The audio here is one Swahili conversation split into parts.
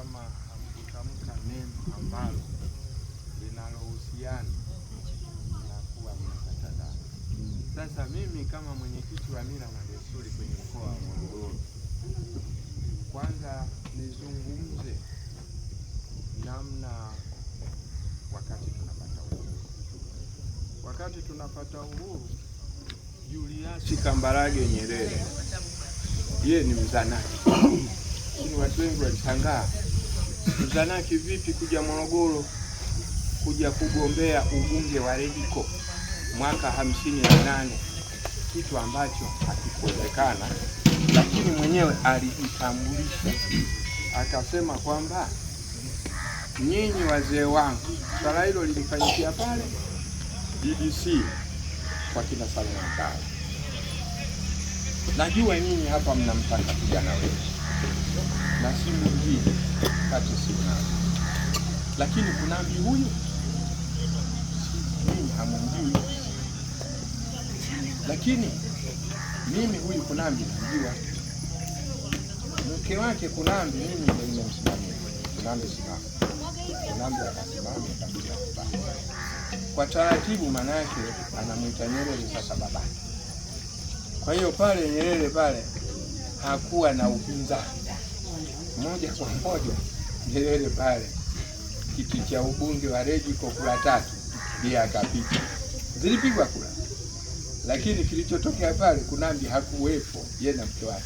kama hamkutamka neno ambalo linalohusiana na kuwa mnapata dhambi. Sasa mimi kama mwenyekiti wa mila na desturi kwenye mkoa wa Morogoro, kwanza nizungumze namna wakati tunapata uhuru, Julius Kambarage Nyerere yeye ni Mzanaki. Lakini watu wengi walishangaa, Mzanaki vipi kuja Morogoro kuja kugombea ubunge wa Rediko mwaka 58, kitu ambacho hakikuwezekana. Lakini mwenyewe alijitambulisha akasema kwamba nyinyi wazee wangu, swala hilo lilifanyikia pale DDC kwa kina Salman Kala. Najua nyinyi hapa mnamtaka kijana wetu na si mwingine kati Kunambi, lakini Kunambi huyu mimi hamumjui, lakini mimi huyu Kunambi namjua. Mke wake Kunambi mimi ndio nimemsimamia. Kunambi simama, Kunambi akasimama kabisa kwa taratibu, maana yake anamuita Nyerere sasa babake. Kwa hiyo pale Nyerere pale hakuwa na upinzani, moja kwa moja Nyerere pale kiti cha ubunge wa Rediko kura 3 ndiye akapita. Zilipigwa kura, lakini kilichotokea pale Kunambi hakuwepo, yeye na mke wake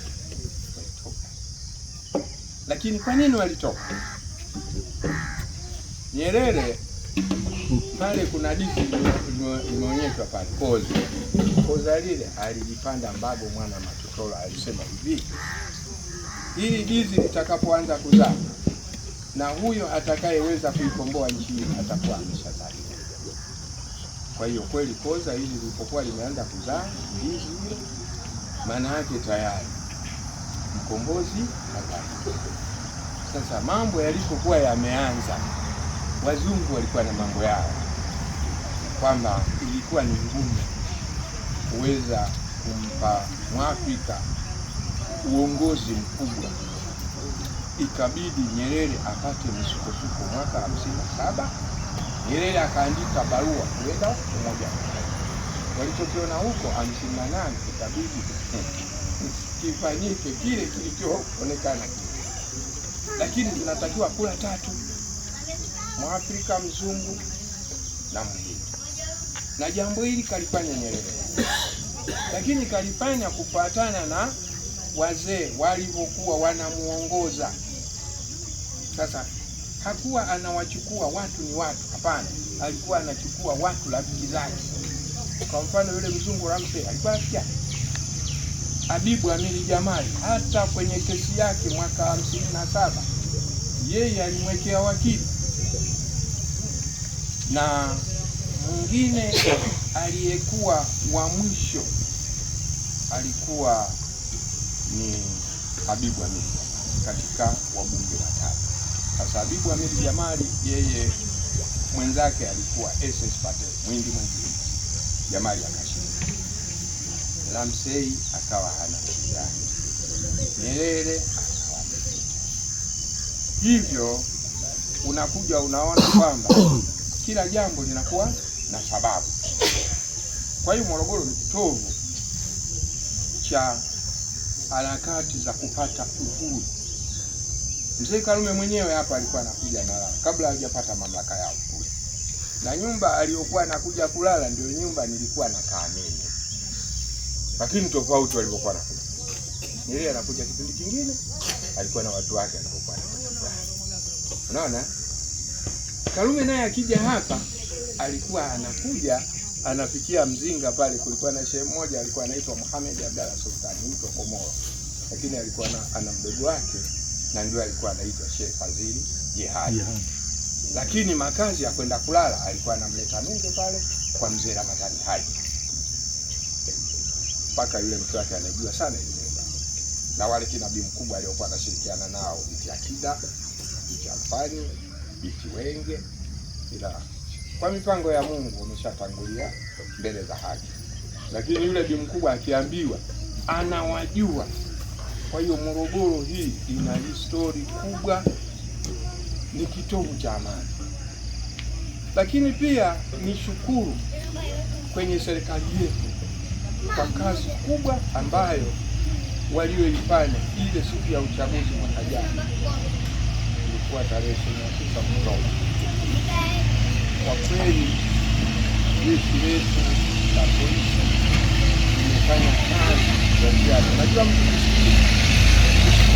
walitoka. Lakini kwa nini walitoka? Nyerere pale kuna dizi imeonyeshwa pale koza lile alilipanda Mbago mwana Matokolo. Alisema hivi, hili dizi litakapoanza kuzaa na huyo atakayeweza kuikomboa nchi hii atakuwa ameshazaliwa. Kwa hiyo kweli koza hili lilipokuwa limeanza kuzaa dizi hilo, maana yake tayari mkombozi atazaliwa. Sasa mambo yalipokuwa yameanza, wazungu walikuwa na mambo yao kwamba ilikuwa ni ngumu kuweza kumpa Mwafrika uongozi mkubwa. Ikabidi Nyerere apate misukosuko. Mwaka 57 Nyerere akaandika barua kwenda Umoja wa Mataifa. Walichokiona huko 58 ikabidi kifanyike kile kilichoonekana. Lakini tunatakiwa kula 3: Mwafrika, mzungu na Mhindi. Na jambo hili kalifanya Nyerere, lakini kalifanya kufuatana na wazee walivyokuwa wanamuongoza. Sasa hakuwa anawachukua watu ni watu, hapana, alikuwa anachukua watu rafiki zake. Kwa mfano yule mzungu Ramsey alikuwa rafiki yake. Habibu Amiri Jamali hata kwenye kesi yake mwaka 57 yeye alimwekea wakili. Na mwingine aliyekuwa wa mwisho alikuwa ni Habibu Amiri katika wabunge watatu. Sasa Habibu Amiri Jamali yeye mwenzake alikuwa SS Patel, mwingi mwingine. Jamali akashinda, Ramsey akawa hana shindani, Nyerere akawa. Hivyo unakuja unaona kwamba kila jambo linakuwa na sababu. Kwa hiyo Morogoro ni kitovu cha harakati za kupata uhuru. Mzee Karume mwenyewe hapa alikuwa anakuja na kabla hajapata mamlaka yao kule. Na nyumba aliyokuwa anakuja kulala ndio nyumba nilikuwa nakaa mimi. Lakini tofauti walivyokuwa nakuja. Nyerere anakuja kipindi kingine, alikuwa na watu wake anapokuwa anakuja. Unaona? Karume naye akija hapa alikuwa anakuja anafikia Mzinga pale, kulikuwa na shehe mmoja alikuwa anaitwa Mohamed Abdalla Sultan, mtu wa Komoro. Lakini alikuwa ana mdogo wake na ndio alikuwa anaitwa Sheikh Fadhili Jihad. Lakini makazi ya kwenda kulala alikuwa anamleta Nunge pale kwa mzee Ramadhani Haji. Mpaka yule mtu wake anajua sana ile nyumba. Na wale kinabii mkubwa aliokuwa anashirikiana nao, Biti Akida, Biti Alfani, Biti Wenge, ila kwa mipango ya Mungu umeshatangulia mbele za haki. Lakini yule bi mkubwa akiambiwa anawajua. Kwa hiyo Morogoro hii ina histori kubwa ni kitovu cha amani. Lakini pia nishukuru kwenye serikali yetu kwa kazi kubwa ambayo walioifanya ile siku ya uchaguzi mwaka jana, ilikuwa tarehe 29 Oktoba. Kwa kweli jeshi letu la polisi limefanya kazi ya ziada. Najua